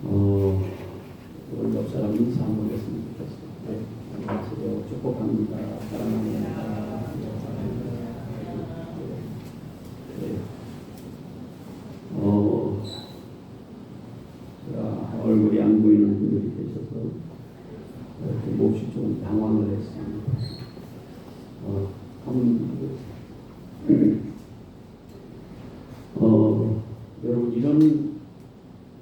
우리 옆 사람 인사 한번 했으면 좋겠어요. 네, 안녕하세요. 축복합니다. 사랑합니다. 제가 얼굴이 안 보이는 분들이 계셔서 몹시 좀 당황을 했습니다. 여러분, 이런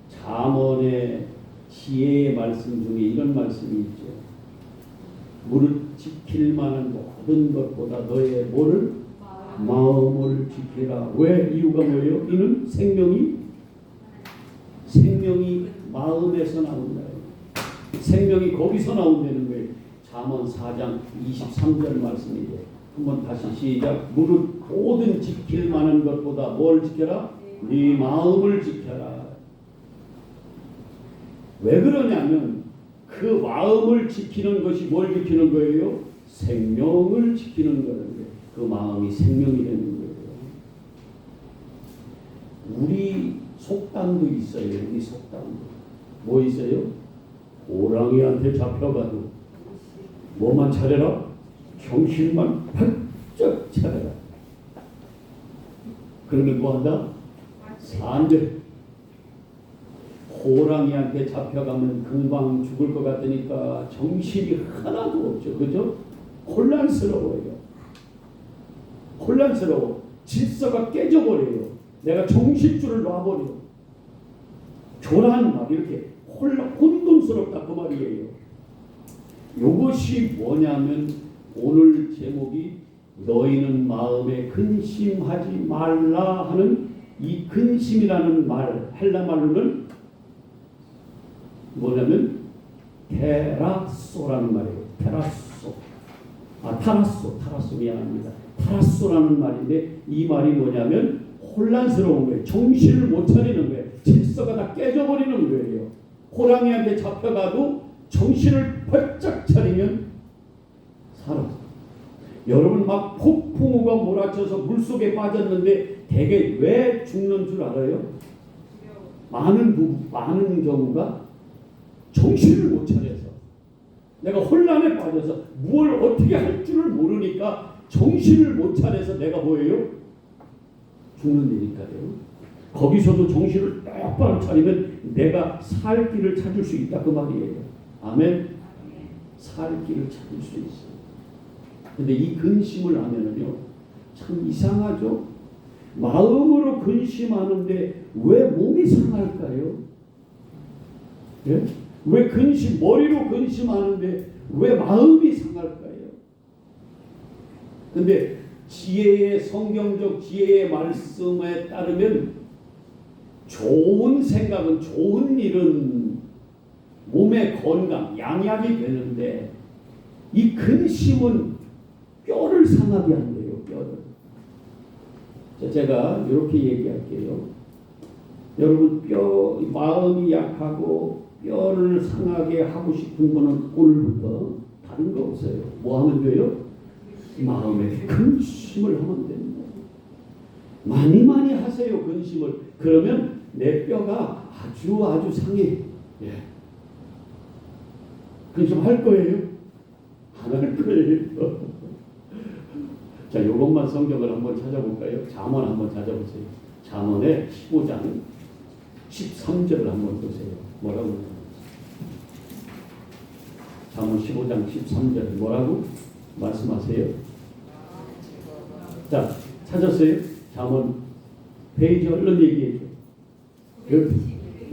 잠언의 지혜의 말씀 중에 이런 말씀이 있죠. 무릇 지킬 만한 모든 것보다 너의 뭐를? 마음을 지키라. 왜? 이유가 뭐예요? 이는 생명이 마음에서 나온다. 생명이 거기서 나온다는 거예요. 잠언 4장 23절 말씀이죠. 한번 다시 시작. 무릇 모든 지킬 만한 것보다 뭘 지켜라? 네 마음을 지켜라. 왜 그러냐면 그 마음을 지키는 것이 뭘 지키는 거예요? 생명을 지키는 거예요. 그 마음이 생명이 되는 거예요. 우리 속담도 있어요. 우리 속담도. 뭐 있어요? 호랑이한테 잡혀가도 뭐만 차려라? 정신만 바짝 차려라. 그러면 뭐 한다? 산대. 호랑이한테 잡혀가면 금방 죽을 것 같으니까 정신이 하나도 없죠. 그죠? 혼란스러워요. 질서가 깨져버려요. 내가 정신줄을 놔버려. 교란 막 이렇게 혼돈스럽다 그 말이에요. 이것이 뭐냐면 오늘 제목이 너희는 마음에 근심하지 말라 하는 이 근심이라는 말, 헬라 말로는 뭐냐면 테라소라는 말이에요. 타라소 미안합니다. 타라소라는 말인데 이 말이 뭐냐면 혼란스러운 거예요. 정신을 못 차리는 거예요. 질서가 다 깨져버리는 거예요. 호랑이한테 잡혀가도 정신을 바짝 차리면 살아. 여러분 막 폭풍우가 몰아쳐서 물속에 빠졌는데 대개 왜 죽는 줄 알아요? 많은 경우가 정신을 못 차려서 내가 혼란에 빠져서 뭘 어떻게 할 줄을 모르니까 정신을 못 차려서 내가 뭐예요? 죽는다니까요. 거기서도 정신을 똑바로 차리면 내가 살 길을 찾을 수 있다 그 말이에요. 아멘. 살 길을 찾을 수 있어요. 근데 이 근심을 하면은요 참 이상하죠. 마음으로 근심하는데 왜 몸이 상할까요? 예? 왜 머리로 근심하는데 왜 마음이 상할까요? 근데 성경적 지혜의 말씀에 따르면 좋은 생각은, 좋은 일은 몸의 건강, 양약이 되는데 이 근심은 뼈를 상하게 한대요. 뼈를. 제가 이렇게 얘기할게요. 여러분 마음이 약하고 뼈를 상하게 하고 싶은 분은 오늘부터 다른 거 없어요. 뭐 하면 돼요? 마음에 근심을 하면 됩니다. 많이 하세요. 근심을. 그러면 내 뼈가 아주 상해. 예. 근심할 거예요? 안 할 거예요. 자, 요것만 성경을 한번 찾아볼까요? 잠언 한번 찾아보세요. 잠언의 15장 13절을 한번 보세요. 뭐라고? 잠언 15장 13절 뭐라고 말씀하세요? 자, 찾았어요? 잠언 페이지 얼른 얘기해 줘.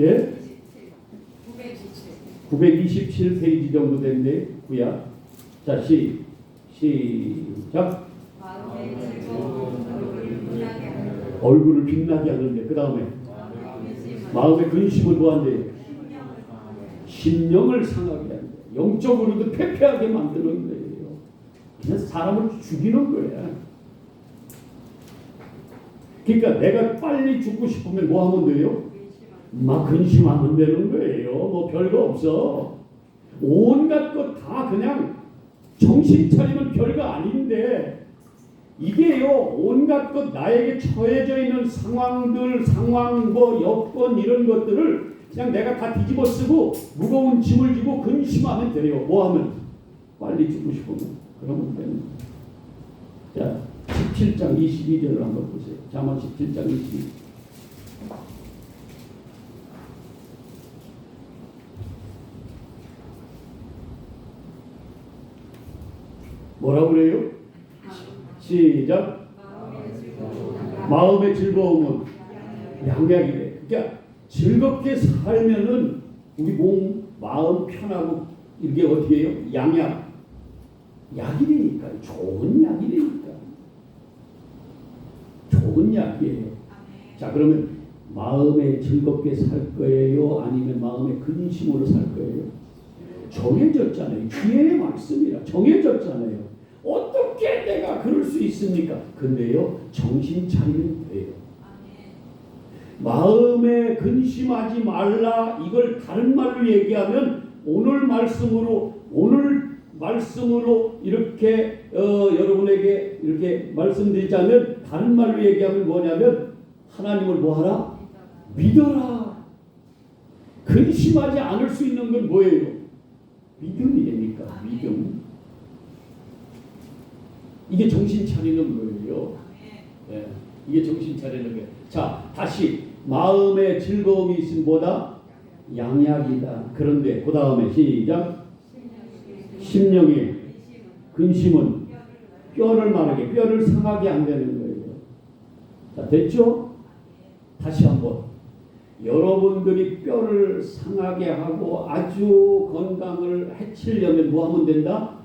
예? 927페이지 정도 된데 구약. 자, 시작. 얼굴을 빛나게 하는데 그 다음에 마음의 근심은 뭐한대요? 심령을 상하게 한대. 영적으로도 패패하게 만드는 거예요. 그냥 사람을 죽이는 거야. 그러니까 내가 빨리 죽고 싶으면 뭐 하면 돼요? 막 근심하면 되는 거예요. 뭐 별거 없어. 온갖 것 다 그냥 정신 차리면 별거 아닌데 이게요 온갖 것 나에게 처해져 있는 상황들, 상황, 뭐 여건 이런 것들을 그냥 내가 다 뒤집어 쓰고 무거운 짐을 지고 근심하면 돼요. 뭐하면? 빨리 죽고 싶으면. 그러면 되는 거예요. 자, 17장 22절을 한번 보세요. 잠언 17장 22절. 뭐라고 그래요? 시작. 마음의 즐거움은 양약이래. 그러니까 즐겁게 살면은 우리 몸, 마음 편하고 이게 어떻게 해요? 양약. 약이니까 좋은 약이니까 좋은 약이에요. 자, 그러면 마음에 즐겁게 살 거예요? 아니면 마음에 근심으로 살 거예요? 정해졌잖아요. 기회의 말씀이라 정해졌잖아요. 어떻게 내가 그럴 수 있습니까? 근데요, 정신 차리면 돼요. 마음에 근심하지 말라. 이걸 다른 말로 얘기하면 오늘 말씀으로 이렇게 여러분에게 이렇게 말씀드리자면 다른 말로 얘기하면 뭐냐면 하나님을 뭐하라? 믿어라. 근심하지 않을 수 있는 건 뭐예요? 믿음이 됩니까? 믿음. 이게 정신 차리는 거예요. 네, 이게 정신 차리는 거예요. 자, 다시 마음의 즐거움이 있으면 뭐다? 양약이다. 그런데 그 다음에 시작. 심령의 근심은 뼈를 마르게, 뼈를 상하게 안 되는 거예요. 자, 됐죠? 다시 한번. 여러분들이 뼈를 상하게 하고 아주 건강을 해치려면 뭐 하면 된다?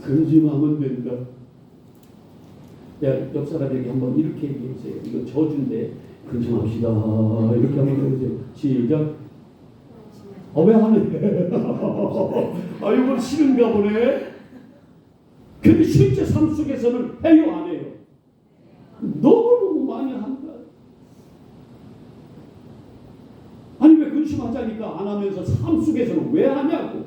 근심하면 된다. 옆 사람에게 한번 이렇게 얘기해 보세요. 이거 저주인데 근심합시다. 이렇게 한번 해보세요. 시작. 왜 하네? 이건 싫은가 보네. 근데 실제 삶 속에서는 해요, 안 해요? 너무너무 많이 한다. 아니 왜 근심하자니까 안 하면서 삶 속에서는 왜 하냐고.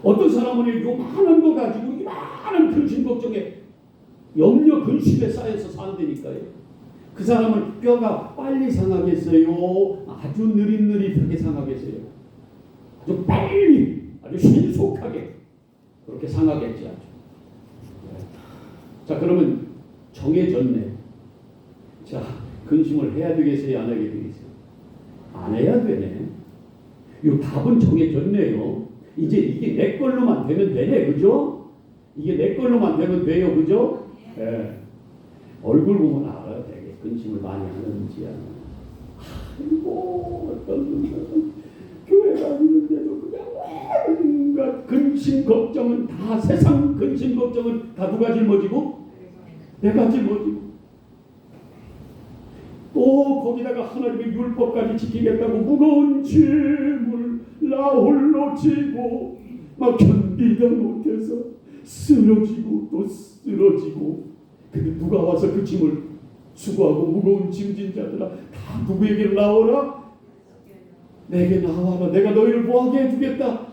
어떤 사람은 요만한 거 가지고 요만한 근심 걱정에 염려 근심에 쌓여서 산다니까요. 그 사람은 뼈가 빨리 상하겠어요? 아주 느릿느릿하게 상하겠어요? 아주 빨리, 아주 신속하게 그렇게 상하겠지. 아주. 자, 그러면 정해졌네. 자, 근심을 해야 되겠어요? 안 하게 되겠어요? 안 해야 되네. 이 답은 정해졌네요. 이제 이게 내 걸로만 되면 되네, 그죠? 이게 내 걸로만 되면 돼요, 그죠? 예. 얼굴 보면 알아야 되게 근심을 많이 하는지. 아이고, 어떤 분들은 교회 가는데도 그냥 온갖 근심 걱정은 다, 세상 근심 걱정은 다 누가 짊어지고? 내가 짊어지고. 또 거기다가 하나님의 율법까지 지키겠다고 무거운 짐을 나 홀로 지고 막 견디다 못해서 쓰러지고 또 쓰러지고. 근데 누가 와서 그 짐을 수고하고 무거운 짐진 자들아 다 누구에게 나오라? 내게 나와라. 내가 너희를 뭐하게 해주겠다.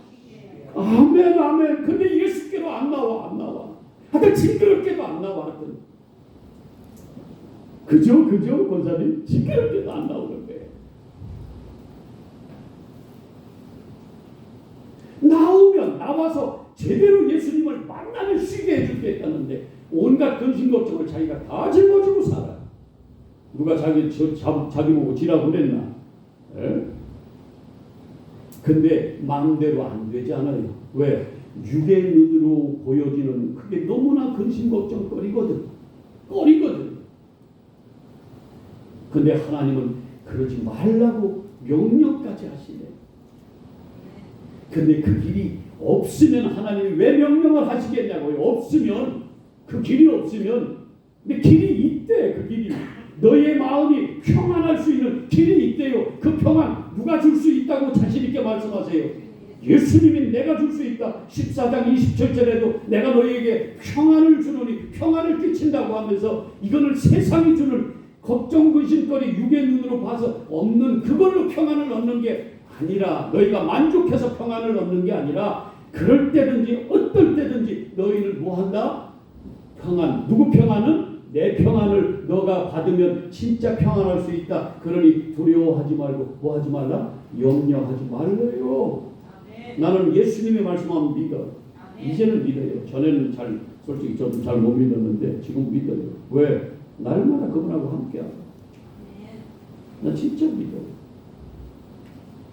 아멘 아멘. 근데 예수께로 안 나와. 하여튼 징그럽게도 안 나와. 하여튼 그죠 권사님? 징그럽게도 안 나오는데 나와서 제대로 예수님을 만나면 쉬게 해주겠다는데 온갖 근심 걱정을 자기가 다 짊어지고 살아. 누가 자기 보고 지라고 그랬나? 에? 근데 마음대로 안 되지 않아요. 왜? 육의 눈으로 보여지는 그게 너무나 근심 걱정거리거든. 근데 하나님은 그러지 말라고 명령까지 하시네. 근데 그 길이 없으면 하나님이 왜 명령을 하시겠냐고요. 없으면, 그 길이 없으면. 근데 길이 있대. 그 길이 너의 마음이 평안할 수 있는 길이 있대요. 그 평안 누가 줄 수 있다고 자신 있게 말씀하세요. 예수님이 내가 줄 수 있다. 14장 27절에도 내가 너희에게 평안을 주노니 평안을 끼친다고 하면서 이거는 세상이 주는 걱정 근심거리 육의 눈으로 봐서 없는 그걸로 평안을 얻는 게 아니라, 너희가 만족해서 평안을 얻는 게 아니라 그럴 때든지 어떨 때든지 너희는 뭐한다? 평안. 누구 평안은? 내 평안을 너가 받으면 진짜 평안할 수 있다. 그러니 두려워하지 말고 뭐 하지 말라? 염려하지 말고요. 나는 예수님의 말씀하면 믿어. 이제는 믿어요. 전에는 솔직히 저도 잘 못 믿었는데 지금 믿어요. 왜? 날마다 그분하고 함께하고. 나 진짜 믿어요.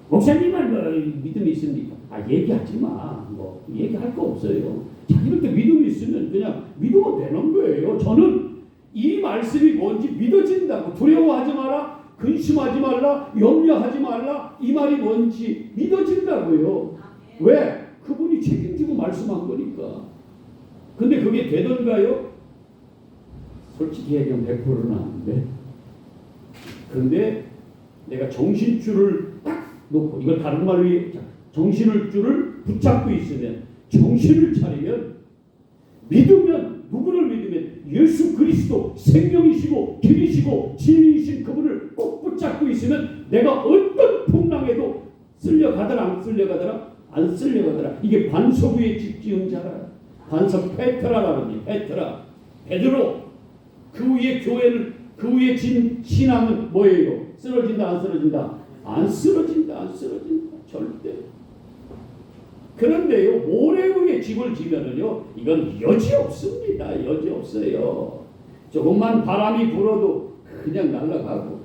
목사님은 뭐 믿음이 있습니까? 얘기하지 마. 뭐 얘기할 거 없어요. 자기한테 믿음이 있으면 그냥 믿으면 되는 거예요. 저는 이 말씀이 뭔지 믿어진다고. 두려워하지 마라, 근심하지 말라, 염려하지 말라, 이 말이 뭔지 믿어진다고요. 왜? 그분이 책임지고 말씀한 거니까. 근데 그게 되던가요? 솔직히 얘기하면 100%는 안 돼. 근데 내가 정신줄을 딱 놓고, 이걸 다른 말로 정신줄을 붙잡고 있으면, 정신을 차리면, 믿으면, 누구를 믿으면 예수 그리스도 생명이시고 길이시고 진리이신 그분을 꼭 붙잡고 있으면 내가 어떤 풍랑에도 쓸려가더라 안 쓸려가더라? 안 쓸려가더라. 이게 반석 위에 집 지은 자라. 반석 페트라라는 페트라. 베드로. 그 위에 교회는, 그 위에 신앙은 뭐예요? 쓰러진다 안 쓰러진다? 안 쓰러진다 안 쓰러진다. 절대. 그런데요, 모래 위에 집을 지면은요, 이건 여지 없습니다. 여지 없어요. 조금만 바람이 불어도 그냥 날아가고,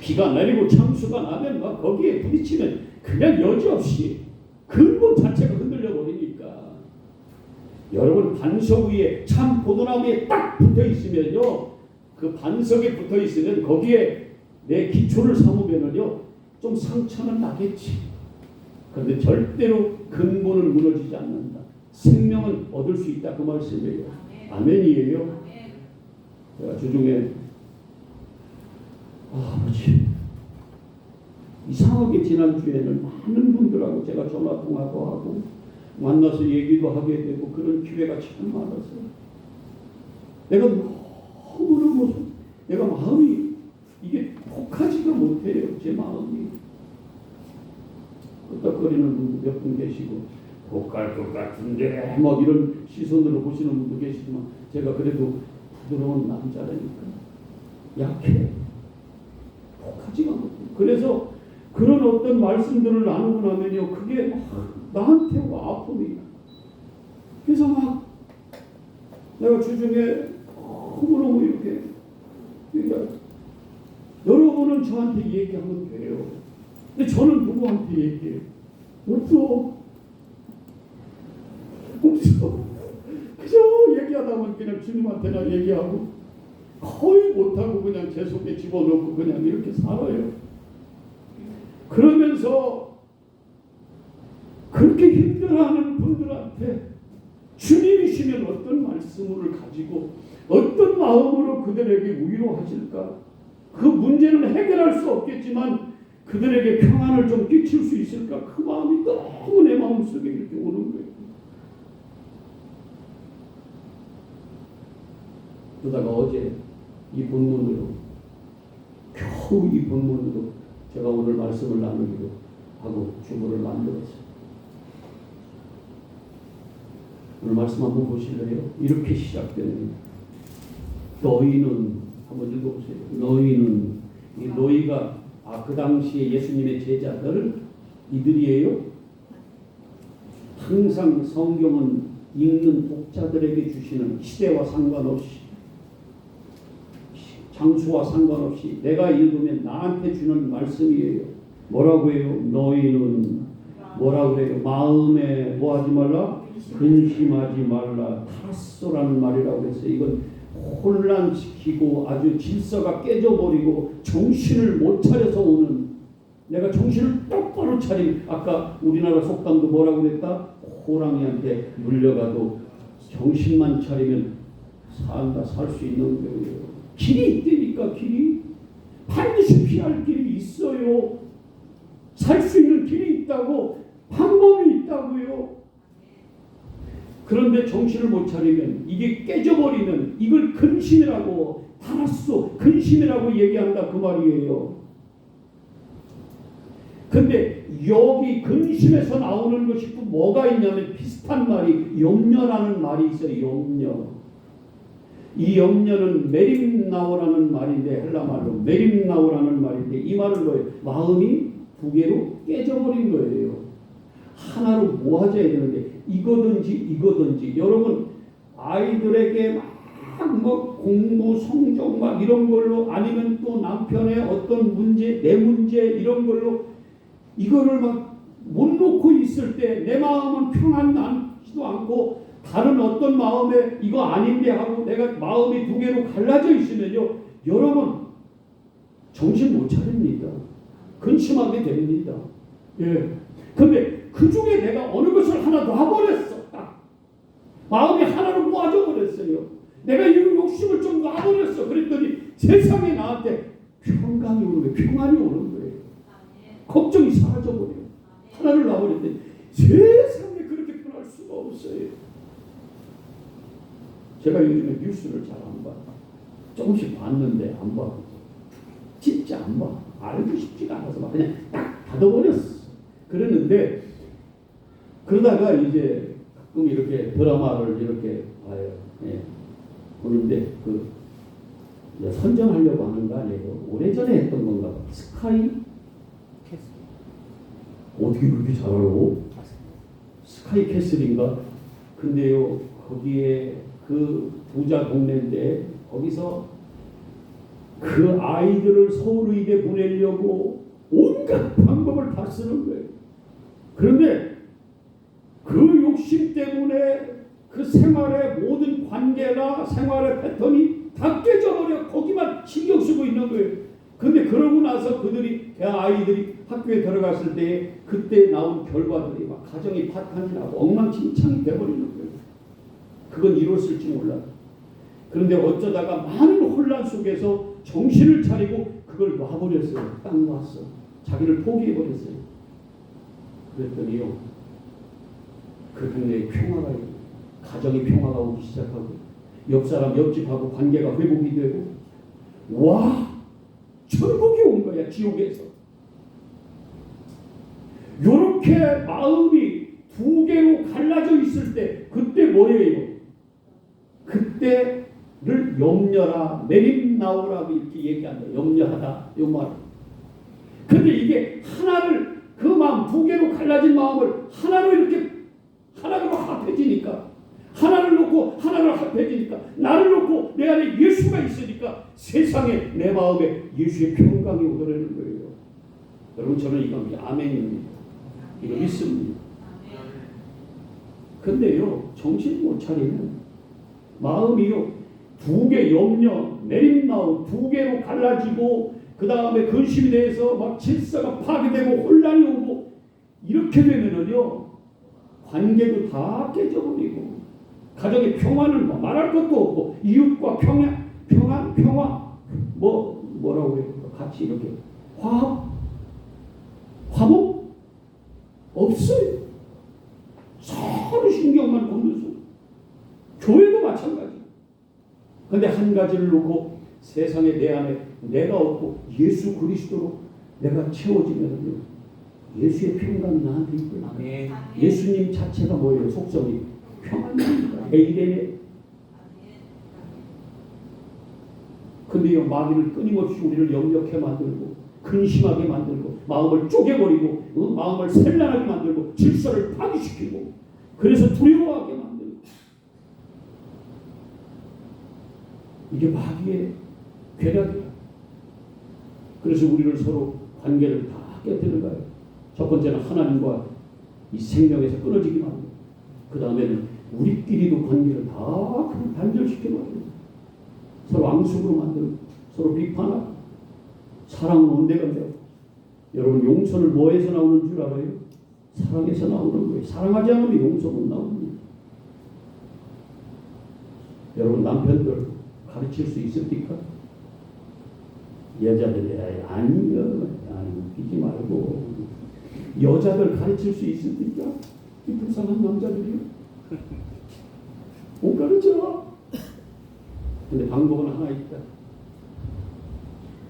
비가 내리고 창수가 나면 막 거기에 부딪히면 그냥 여지 없이 근본 자체가 흔들려 버리니까. 여러분, 반석 위에 참 포도나무에 딱 붙어 있으면요, 그 반석에 붙어 있으면 거기에 내 기초를 삼으면은요, 좀 상처는 나겠지. 그런데 절대로 근본은 무너지지 않는다. 생명은 얻을 수 있다. 그 말씀이에요. 아멘이에요. 제가 주중에 아버지, 이상하게 지난주에는 많은 분들하고 제가 전화통화도 하고 만나서 얘기도 하게 되고 그런 기회가 참 많았어요. 내가 너무너무, 내가 마음이 이게 혹하지가 못해요. 제 마음이. 끄덕거리는 분도 몇 분 계시고 혹할 것 같은데 막 이런 시선으로 보시는 분도 계시지만 제가 그래도 부드러운 남자라니까 약해. 혹하지가 못해요. 그래서 그런 어떤 말씀들을 나누고 나면요, 그게 막 나한테 아픔이. 그래서 막 내가 주중에 너무너무 이렇게 얘기하고, 여러분은 저한테 얘기하면 돼요. 근데 저는 누구한테 얘기해요? 없어. 그저 얘기하다 보면 그냥 주님한테나 얘기하고 거의 못하고 그냥 제 속에 집어넣고 그냥 이렇게 살아요. 그러면서 그렇게 힘들어하는 분들한테 주님이시면 어떤 말씀을 가지고 어떤 마음으로 그들에게 위로하실까? 그 문제는 해결할 수 없겠지만 그들에게 평안을 좀 끼칠 수 있을까? 그 마음이 너무 내 마음속에 이렇게 오는 거예요. 그러다가 어제 이 본문으로, 겨우 이 본문으로 제가 오늘 말씀을 나누기로 하고 주보를 만들었어요. 오늘 말씀 한번 보실래요? 이렇게 시작됩니다. 너희는, 한번 읽어보세요. 너희는, 이 너희가 그 당시에 예수님의 제자들, 이들이에요. 항상 성경은 읽는 독자들에게 주시는, 시대와 상관없이, 장소와 상관없이 내가 읽으면 나한테 주는 말씀이에요. 뭐라고 해요? 너희는 뭐라고 해요? 마음에 뭐 하지 말라? 근심하지 말라. 타라소라는 말이라고 해서 이건 혼란시키고 아주 질서가 깨져버리고 정신을 못 차려서 오는, 내가 정신을 똑바로 차리면, 아까 우리나라 속담도 뭐라고 그랬다? 호랑이한테 물려가도 정신만 차리면 살 수 있는 거예요. 길이 있다니까. 길이 반드시 피할 길이 있어요. 살 수 있는 길이 있다고, 방법이 있다고요. 그런데 정신을 못 차리면, 이게 깨져버리면 이걸 근심이라고, 타라소, 근심이라고 얘기한다 그 말이에요. 근데 여기 근심에서 나오는 것이 또 뭐가 있냐면 비슷한 말이 염려라는 말이 있어요. 염려. 이 염려는 메림나오라는 말인데 헬라 말로 메림나오라는 말인데 이 말은 뭐예요? 마음이 두 개로 깨져버린 거예요. 하나로 모아져야 되는데 이거든지 여러분 아이들에게 막 뭐 공부 성적 막 이런 걸로 아니면 또 남편의 어떤 문제 내 문제 이런 걸로 이거를 막 못 놓고 있을 때 내 마음은 평안하지도 않고 다른 어떤 마음에 이거 아닌데 하고 내가 마음이 두 개로 갈라져 있으면요 여러분 정신 못 차립니다. 근심하게 됩니다. 예. 근데 그 중에 내가 어느 것을 하나 놔버렸어. 딱. 마음이 하나로 모아져 버렸어요. 내가 이 욕심을 좀 놔버렸어. 그랬더니 세상에 나한테 평강이 오는 거예요. 평안이 오는 거예요. 걱정이 사라져버려요. 하나를 놔버렸더니 세상에 그렇게 편할 수가 없어요. 제가 요즘에 뉴스를 잘 안 봐. 조금씩 봤는데 안 봐. 진짜 안 봐. 알고 싶지가 않아서 막 그냥 딱 닫아버렸어. 그랬는데 그러다가 이제 가끔 이렇게 드라마를 이렇게 봐요. 예. 보는데 그 선정하려고 하는 거 아니에요. 오래전에 했던 건가 봐. 스카이 캐슬. 어떻게 그렇게 잘 알아? 스카이 캐슬인가? 근데요 거기에 그 부자 동네인데 거기서 그 아이들을 서울의대 보내려고 온갖 방법을 다 쓰는 거예요. 그런데 그 욕심 때문에 그 생활의 모든 관계나 생활의 패턴이 다 깨져버려 거기만 신경 쓰고 있는 거예요. 근데 그러고 나서 그들이 아이들이 학교에 들어갔을 때 그때 나온 결과들이 막 가정이 파탄이 나고 엉망진창이 돼버리는 거예요. 그건 이뤘을지 몰라. 그런데 어쩌다가 많은 혼란 속에서 정신을 차리고 그걸 놔버렸어요. 딱 놨어. 자기를 포기해버렸어요. 그랬더니요 그 동네에 평화가 있고 가정의 평화가 오기 시작하고 옆 사람 옆집하고 관계가 회복이 되고 와 천국이 온 거야. 지옥에서 요렇게 마음이 두 개로 갈라져 있을 때 그때 뭐예요? 그때를 염려라 메림나오라고 이렇게 얘기한다. 염려하다 요 말. 근데 이게 하나를 그 마음 두 개로 갈라진 마음을 하나로 이렇게 하나로 합해지니까 하나를 놓고 하나를 합해지니까 나를 놓고 내 안에 예수가 있으니까 세상에 내 마음에 예수의 평강이 오더라는 거예요. 여러분 저는 이건 아멘입니다. 이거 믿습니다. 근데요 정신 못 차리면 마음이요 두 개 염려 내림나오 두 개로 갈라지고 그 다음에 근심에 대해서 막 질서가 파괴되고 혼란이 오고 이렇게 되면은요 관계도 다 깨져버리고 가정의 평화는 뭐 말할 것도 없고 이웃과 평화 뭐라고 해요? 같이 이렇게 화목 없어요. 서로 신경만 곤두서 교회도 마찬가지. 그런데 한 가지를 놓고 세상에 내 안에 내가 없고 예수 그리스도로 내가 채워지면요 예수의 평강이 나한테 있구나. 예수님 자체가 뭐예요? 속성이 평안입니다. 에이레네. 근데요 마귀를 끊임없이 우리를 염려케 만들고 근심하게 만들고 마음을 쪼개버리고 마음을 셀란하게 만들고 질서를 파괴시키고 그래서 두려워하게 만들고 이게 마귀의 괴력이야. 그래서 우리를 서로 관계를 다 깨뜨리는 거예요. 첫 번째는 하나님과 이 생명에서 끊어지게 만들고 그 다음에는 우리끼리도 관계를 다 단절시켜버리고 서로 앙숙으로 만들고 서로 비판하고 사랑은 온데간데 여러분 용서를 뭐에서 나오는 줄 알아요? 사랑에서 나오는 거예요. 사랑하지 않으면 용서 못 나옵니다. 여러분 남편들 가르칠 수 있습니까? 여자들이 아니요 웃기지 말고 여자들 가르칠 수 있습니까? 이 불쌍한 남자들이요. 못 가르쳐. 근데 방법은 하나 있다.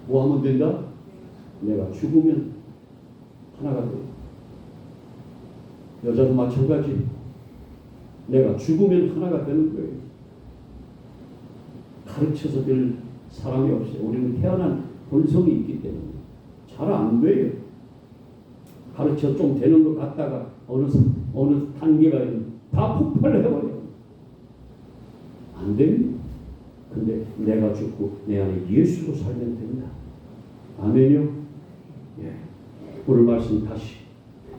뭐 하면 된다? 내가 죽으면 하나가 돼요. 여자도 마찬가지. 내가 죽으면 하나가 되는 거예요. 가르쳐서 될 사람이 없어요. 우리는 태어난 본성이 있기 때문에 잘 안 돼요. 가르쳐 좀 되는 것 같다가 어느 단계가 다 폭발해버려요. 안 됩니다. 근데 내가 죽고 내 안에 예수로 살면 된다. 아멘요? 예. 오늘 말씀 다시.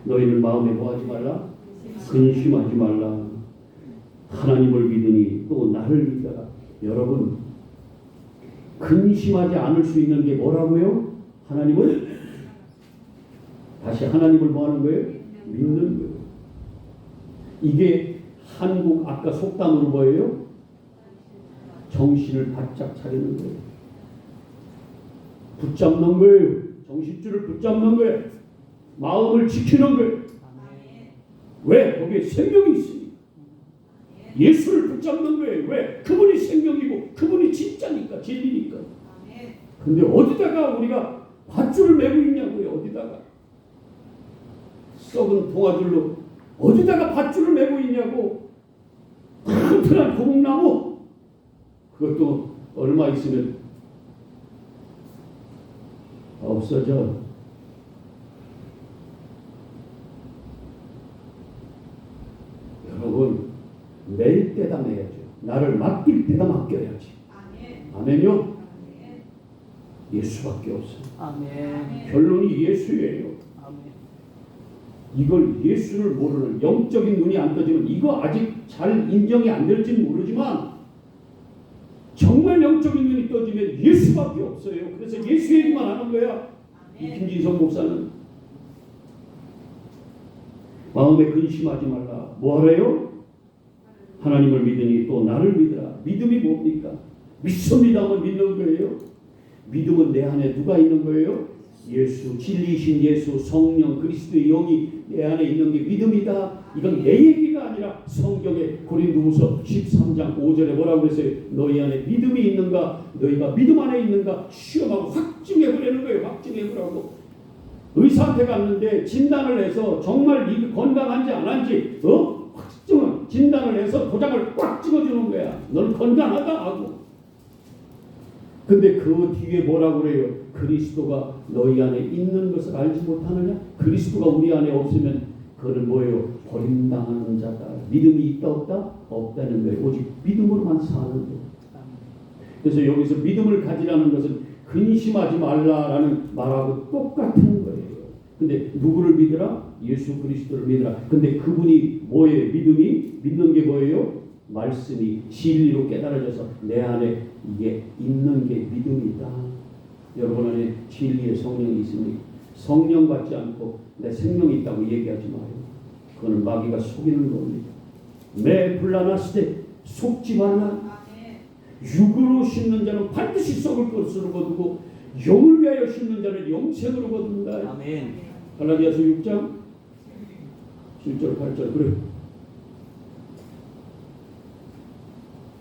너희는 마음에 뭐하지 말라? 근심하지 말라. 하나님을 믿으니 또 나를 믿어라. 여러분, 근심하지 않을 수 있는 게 뭐라고요? 하나님을 다시 하나님을 뭐 하는 거예요? 믿는 거예요. 이게 한국 아까 속담으로 뭐예요? 정신을 바짝 차리는 거예요. 붙잡는 거예요. 정신줄을 붙잡는 거예요. 마음을 지키는 거예요. 왜? 거기에 생명이 있으니까. 예수를 붙잡는 거예요. 왜? 그분이 생명이고 그분이 진짜니까, 진리니까. 근데 어디다가 우리가 밧줄을 메고 있냐고요. 어디다가 썩은 동아줄로 어디다가 밧줄을 메고 있냐고. 튼튼한 고목나무 그것도 얼마 있으면 없어져. 여러분, 낼 때다 내야죠. 나를 맡길 때다 맡겨야지. 아멘요? 아멘. 예수밖에 없어요. 아멘. 결론이 예수예요. 아멘. 이걸 예수를 모르는 영적인 눈이 안 떠지면 이거 아직 잘 인정이 안 될지는 모르지만 정말 영적인 눈이 떠지면 예수밖에 없어요. 그래서 예수 얘기만 하는 거야. 이 김진성 목사는 마음에 근심하지 말라. 뭐 하래요? 하나님을 믿으니 또 나를 믿으라. 믿음이 뭡니까? 믿습니다만 믿는 거예요. 믿음은 내 안에 누가 있는 거예요? 예수, 진리이신 예수, 성령, 그리스도의 영이 내 안에 있는 게 믿음이다. 이건 내 얘기가 아니라 성경의 고린도후서 13장 5절에 뭐라고 그랬어요? 너희 안에 믿음이 있는가? 너희가 믿음 안에 있는가? 시험하고 확증해보라는 거예요. 확증해보라고. 의사한테 갔는데 진단을 해서 정말 이 건강한지 안 한지 확증을 진단을 해서 도장을 꽉 찍어주는 거야. 넌 건강하다 하고. 근데 그 뒤에 뭐라고 그래요? 그리스도가 너희 안에 있는 것을 알지 못하느냐? 그리스도가 우리 안에 없으면 그거는 뭐예요? 버림당하는 자다. 믿음이 있다 없다? 없다는 거예요. 오직 믿음으로만 사는 거예요. 그래서 여기서 믿음을 가지라는 것은 근심하지 말라라는 말하고 똑같은 거예요. 근데 누구를 믿으라? 예수 그리스도를 믿으라. 근데 그분이 뭐예요? 믿음이? 믿는 게 뭐예요? 말씀이 진리로 깨달아져서 내 안에 이게 있는 게 믿음이다. 여러분 안에 진리의 성령이 있으니 성령 받지 않고 내 생명이 있다고 얘기하지 마요. 그거는 마귀가 속이는 겁니다. 매 불나났을 때 속지 말라. 육으로 심는 자는 반드시 썩을 것으로 거두고 영을 위하여 심는 자는 영생으로 거둔다. 아멘. 갈라디아서 6장 7절 8절 그래.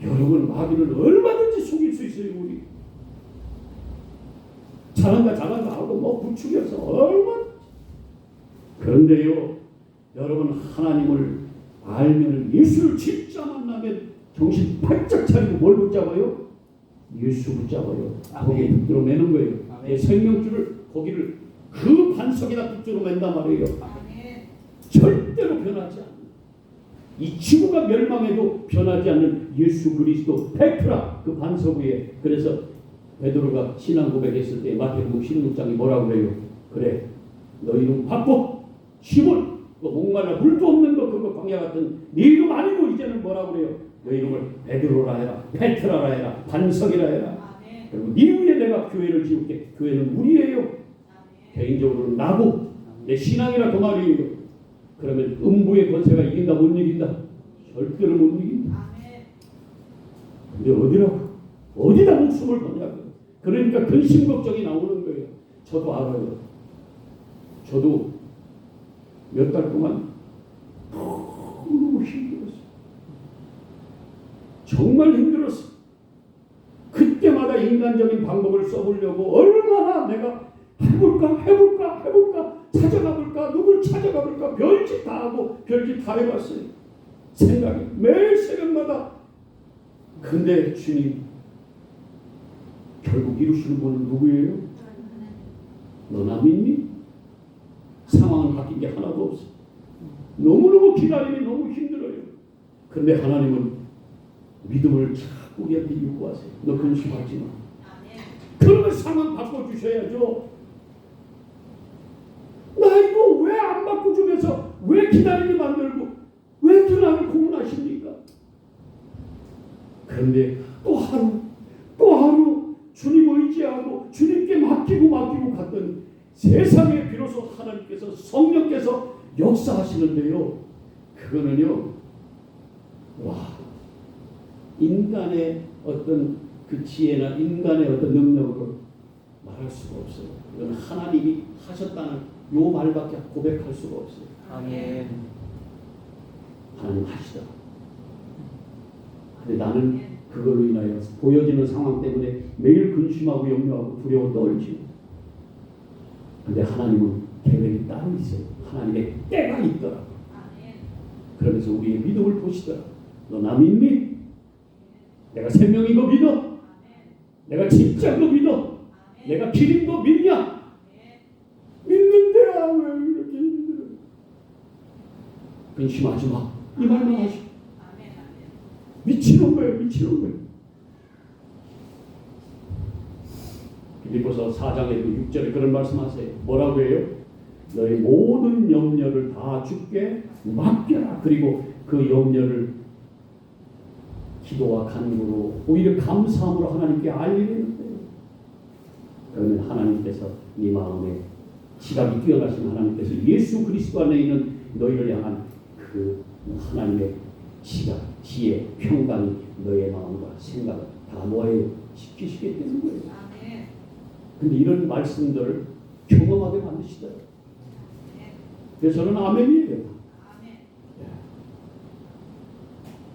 여러분 마귀를 얼마든지 속일 수 있어요. 우리 잘한다 하고 뭐 부추겨서 얼마. 그런데요 여러분 하나님을 알면 예수를 진짜 만나면 정신 바짝 차리고 뭘 붙잡아요? 예수 붙잡아요. 거기에 붙들어 매는 거예요. 내 생명줄을 거기를 그 반석에다 붙들어 맨단 말이에요. 절대로 변하지 않는 이 지구가 멸망해도 변하지 않는 예수 그리스도 페트라 그 반석 위에. 그래서 베드로가 신앙 고백했을 때 마태복음 16장이 뭐라고 그래요? 그래 너 이름 바꿔 시몬 그 목말라 물도 없는 거 그거 광야 같은 네 이름 아니고 이제는 뭐라고 그래요? 너 이름을 베드로라 해라 페트라라 해라 반석이라 해라. 그리고 네 위에 내가 교회를 지을게. 교회는 우리예요. 개인적으로 나고 내 신앙이라 그 말이에요. 그러면 음부의 권세가 이긴다 못 이긴다? 절대로 못 이긴다. 근데 어디다 목숨을 거냐고. 그러니까 근심 걱정이 나오는 거예요. 저도 알아요. 저도 몇 달 동안 너무 힘들었어요. 정말 힘들었어요. 그때마다 인간적인 방법을 써보려고 얼마나 내가 해볼까 찾아가 볼까? 누굴 찾아가 볼까? 별짓 다 하고 별짓 다 해봤어요. 생각이 매일 새벽마다. 근데 주님 결국 이루시는 분은 누구예요? 너 나 믿니? 상황은 바뀐 게 하나도 없어. 너무너무 기다림이 너무 힘들어요. 근데 하나님은 믿음을 자꾸 우리한테 요구하세요. 너 근심하지 마. 그러면 상황 바꿔주셔야죠. 나 이거 왜 안 바꿔주면서 왜 기다리게 만들고 왜 나를 고문하십니까? 그런데 또 하루 주님 의지하고 주님께 맡기고 갔더니 세상에 비로소 하나님께서 성령께서 역사하시는데요. 그거는요. 인간의 어떤 그 지혜나 인간의 어떤 능력으로 말할 수가 없어요. 이건 하나님이 하셨다는 요 말밖에 고백할 수가 없어요. 아멘. 하나님 하시더라. 근데 나는 그걸로 인하여 보여지는 상황 때문에 매일 근심하고 염려하고 두려워 떨지. 근데 하나님은 계획이 따로 있어요. 하나님의 때가 있더라. 그러면서 우리의 믿음을 보시더라. 너 나 믿니? 내가 생명인 거 믿어? 내가 진짜인 거 믿어? 내가 길인 거 믿냐? 믿는데 왜 이렇게 힘들어? 근심하지 마. 이 말만 하시고. 미치는 거예요. 빌립보서 4장에도 6절에 그런 말씀하세요. 뭐라고 해요? 너희 모든 염려를 다 주께 맡겨라. 그리고 그 염려를 기도와 간구로 오히려 감사함으로 하나님께 알리는 거예요. 그러면 하나님께서 네 마음에 지각이 뛰어나신 하나님께서 예수 그리스도 안에 있는 너희를 향한 그 하나님의 지각, 지혜, 평강이 너의 마음과 생각을 다 뭐예요? 지키시게 되는 거예요. 근데 이런 말씀들을 경험하게 만드시더라고요. 그래서 저는 아멘이에요.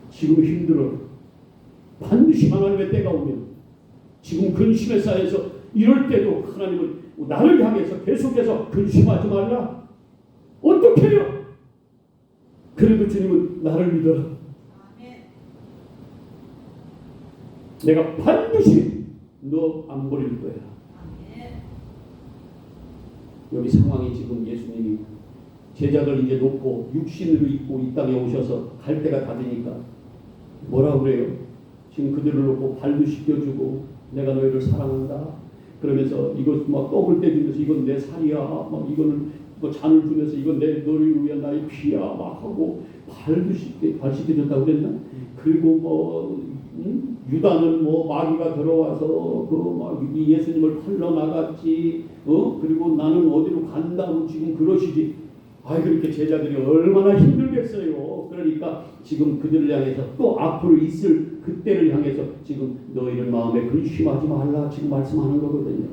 지금 힘들어. 반드시 하나님의 때가 오면, 지금 근심에 쌓여서 이럴 때도 하나님은 나를 향해서 계속해서 근심하지 말라. 어떻게 해요? 그래도 주님은 나를 믿어라. 내가 반드시 너 안 버릴 거야. 여기 상황이 지금 예수님이 제자들 이제 놓고 육신으로 입고 이 땅에 오셔서 갈 때가 다 되니까 뭐라 그래요? 지금 그들을 놓고 발도 씻겨주고 내가 너희를 사랑한다. 그러면서 이것 막 떡을 떼주면서 이건 내 살이야. 막 이거는 뭐 잔을 주면서 이건 내 너희를 위한 나의 피야. 막 하고 발도 발 씻겨줬다고 그랬나? 그리고 뭐 유다는 뭐 마귀가 들어와서 그 막 예수님을 팔러 나갔지. 그리고 나는 어디로 간다고 지금 그러시지. 그렇게 제자들이 얼마나 힘들겠어요. 그러니까 지금 그들을 향해서 또 앞으로 있을 그때를 향해서 지금 너희는 마음에 근심하지 말라 지금 말씀하는 거거든요.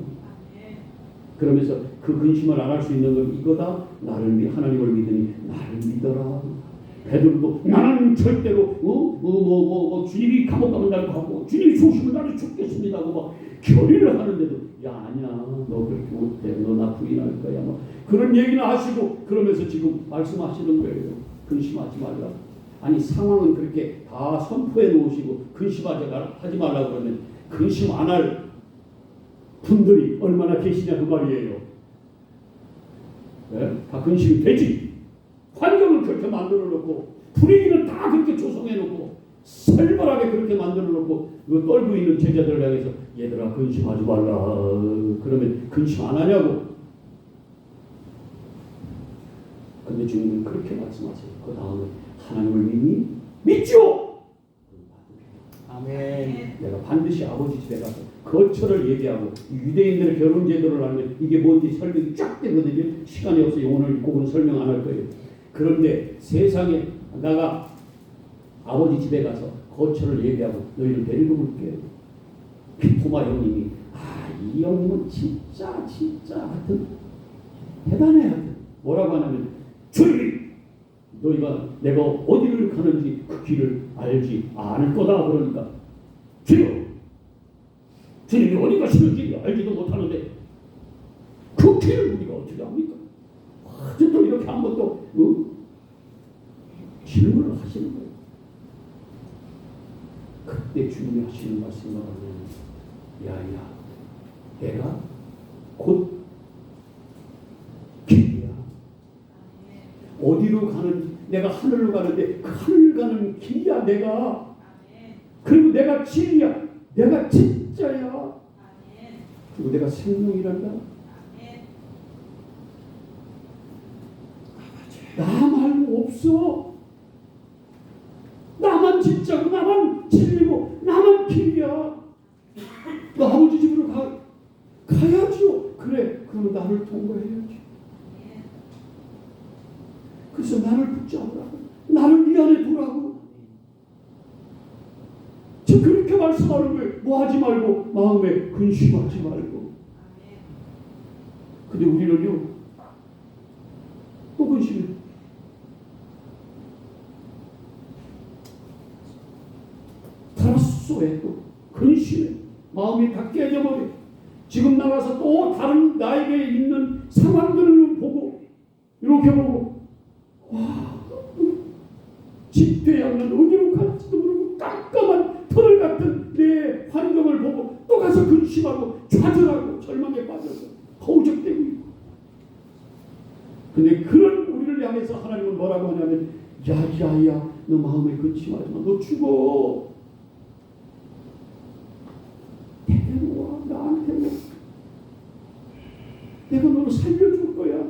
그러면서 그 근심을 안 할 수 있는 건 이거다. 하나님을 믿으니 나를 믿어라. 베드로도 나는 절대로 주님이 감옥 가면 날 가고 주님이 죽으시면 나를 죽겠습니다 하고 막 결의를 하는데도 야 아니야 너 그렇게 못해 너 나 부인할 거야 막 그런 얘기는 하시고 그러면서 지금 말씀하시는 거예요. 근심하지 말라. 아니 상황은 그렇게 다 선포해 놓으시고 근심하지 말라 그러면 근심 안 할 분들이 얼마나 계시냐 그 말이에요. 네? 다 근심이 되지. 환경을 그렇게 만들어 놓고 분위기를 다 그렇게 조성해 놓고 살벌하게 그렇게 만들어 놓고 그 떨고 있는 제자들을 향해서 얘들아 근심하지 말라. 그러면 근심 안 하냐고. 근데 주님은 그렇게 말씀하세요. 그 다음에 하나님을 믿니? 믿죠. 아멘. 내가 반드시 아버지 집에 가서 거처를 얘기하고 유대인들의 결혼 제도를 알면 이게 뭔지 설명이 쫙 되거든요. 시간이 없어요. 오늘 그건 설명 안 할 거예요. 그런데 세상에 내가 아버지 집에 가서 거처를 얘기하고 너희를 데리고 올게. 토마 형님이 이 형님은 진짜 하여튼 대단해. 하여튼 뭐라고 하냐면 주님 너희가 내가 어디를 가는지 그 길을 알지 않을 거다. 그러니까 주님이 어디 가시는지 알지도 못하는데 그 길을 우리가 어떻게 압니까? 아직도 이렇게 한번 또 질문을 하시는 거예요. 그때 주님이 하시는 말씀은 야야, 내가 곧 길이야. 어디로 가는, 내가 하늘로 가는데 그 하늘 가는 길이야 내가. 그리고 내가 진리야. 내가 진짜야. 그리고 내가 생명이란다. 나 말고 없어. 나만 진짜고 나만 진리고 나만 길이야. 너 아버지 집으로 가야죠. 그래, 그러면 나를 통과해야지. 그래서 나를 붙잡으라고, 나를 미안해 두라고. 지금 그렇게 말씀하는 거예요. 뭐 하지 말고, 마음에 근심하지 말고. 근데 우리는요, 또 근심해. 타라소에 또 근심해. 마음이 다 깨져버려. 지금 나가서 또 다른 나에게 있는 상황들을 보고, 이렇게 보고, 와, 집회하면 어디로 갈지도 모르고 깜깜한 터널 같은 내 환경을 보고 또 가서 근심하고 좌절하고 절망에 빠져서 허우적대고 있고. 근데 그런 우리를 향해서 하나님은 뭐라고 하냐면, 야야야, 너 마음에 근심하지 마. 너 죽어. 대대로 와. 나한테 와. 내가 너를 살려줄 거야.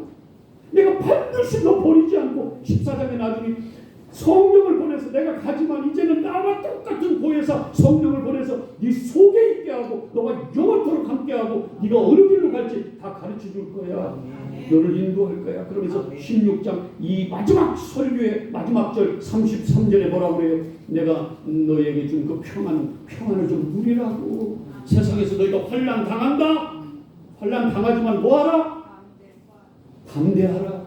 내가 반드시 너 버리지 않고. 14장에 나중에 성령을 보내서, 내가 가지만 이제는 나와 똑같은 보혜사 성령을 보내서 네 속에 있게 하고 너가 영원토록 함께 하고 네가 어느 길로 갈지 다 가르쳐 줄 거야. 너를 인도할 거야. 그러면서 16장 이 마지막 설교의 마지막 절 33절에 뭐라고 그래요? 내가 너에게 준 그 평안을 좀 누리라고. 세상에서 너희가 환난 당한다. 환난 당하지만 뭐하라? 담대하라.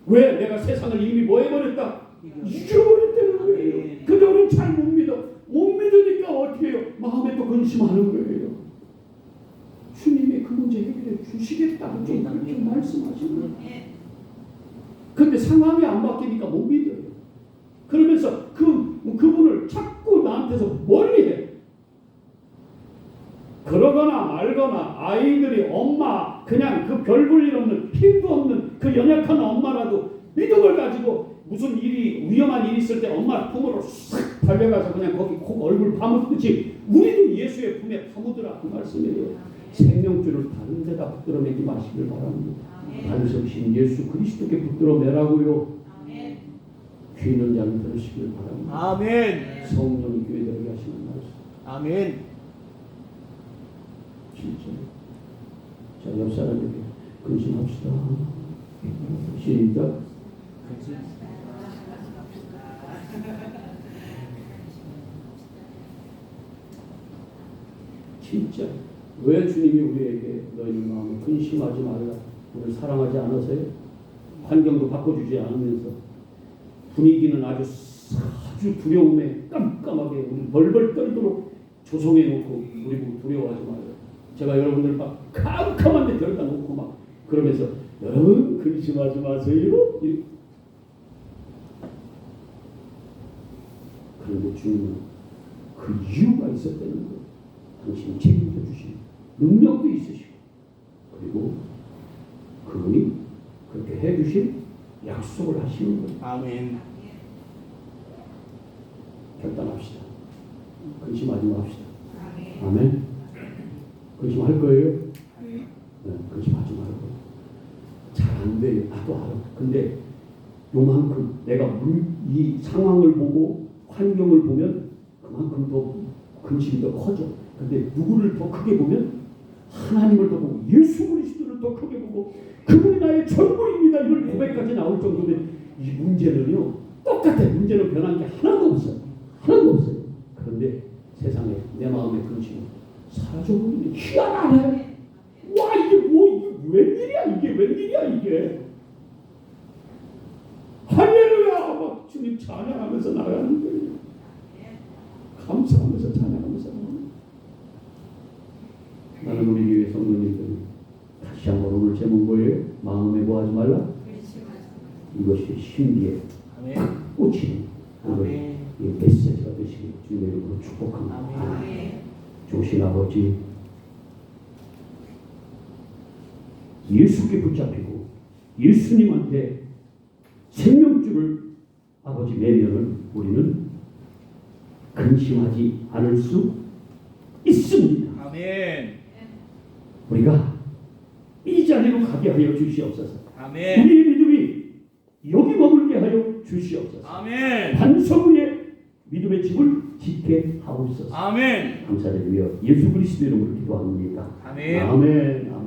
왜? 내가 세상을 이미 뭐 해버렸다? 잊어버렸다는 거예요. 근데 우리는 잘 못 믿어. 못 믿으니까 어떻게 해요? 마음에 또 근심하는 거예요. 주님이 그 문제 해결해 주시겠다고 좀 말씀하시는 거예요. 근데 상황이 안 바뀌니까 못 믿어요. 그러면서 그분을 자꾸 나한테서 멀리해. 그러거나 말거나 아이들이 엄마, 그냥 그 별 볼 일 없는, 힘도 없는 그 연약한 엄마라도 믿음을 가지고 무슨 일이, 위험한 일이 있을 때 엄마 품으로 싹 달려가서 그냥 거기 얼굴 파묻듯이 우리도 예수의 품에 파묻으라, 그 말씀이에요. 생명줄을 다른 데다 붙들어 매지 마시길 바랍니다. 반석신 예수 그리스도께 붙들어 매라고요. 귀 있는 자는 들으시길 바랍니다. 아멘. 성령이 교회 되게 하시는 말씀. 아멘. 진짜. 자, 옆 사람에게 근심합시다. 시작. 진짜. 왜 주님이 우리에게 너희 마음에 근심하지 말라, 우리를 사랑하지 않아서요? 환경도 바꿔주지 않으면서 분위기는 아주 두려움에 깜깜하게 우리 벌벌 떨도록 조성해 놓고 우리 보고 두려워하지 말아요. 제가 여러분들 막 캄캄한 데 데려다 놓고 막 그러면서 여러분 근심하지 마세요. 그런데 주님은 그 이유가 있었다는 거예요. 당신이 책임져 주신 능력도 있으시고, 그리고 그분이 그렇게 해주신 약속을 하시는 거예요. 아멘. 결단합시다. 근심하지 맙시다. 아멘. 근심할 거예요? 네, 근심하지 말고. 잘 안 돼요. 나도 알아. 근데 요만큼 내가 이 상황을 보고 환경을 보면 그만큼 더 근심이 더 커져. 근데 누구를 더 크게 보면 하나님을 더 보고 예수 그리스도를 더 크게 보고 그분이 나의 전부입니다. 이런 고백까지 나올 정도면 이 문제는요 똑같아. 문제는 변한 게 하나도 없어요. 하나도 없어요. 그런데 세상에 내 마음의 근심은 사라져버리는 희한하네. 와, 이게 웬일이야 이게. 할렐루야 막 주님 찬양하면서 나가는 거예요. 감사하면서 찬양하면서 나는 우리 교회 성도님들 다시 한번 오늘 제목 뭐예요? 마음에 뭐 하지 말라? 이것이 신비에 아멘. 꽂히는 오늘 아멘. 이 메시지가 되시길 주님의 이름으로 축복합니다. 아멘. 좋으신 아버지, 예수께 붙잡히고 예수님한테 생명줄을 아버지 매면을 우리는 근심하지 않을 수 있습니다. 아멘. 우리가 이 자리로 가게 하여 주시옵소서. 아멘. 우리의 믿음이 여기 머물게 하여 주시옵소서. 아멘. 반석 위에 믿음의 집을 짓게 하옵소서. 아멘. 감사드리며 예수 그리스도 이름으로 기도합니다. 아멘. 아멘. 아멘.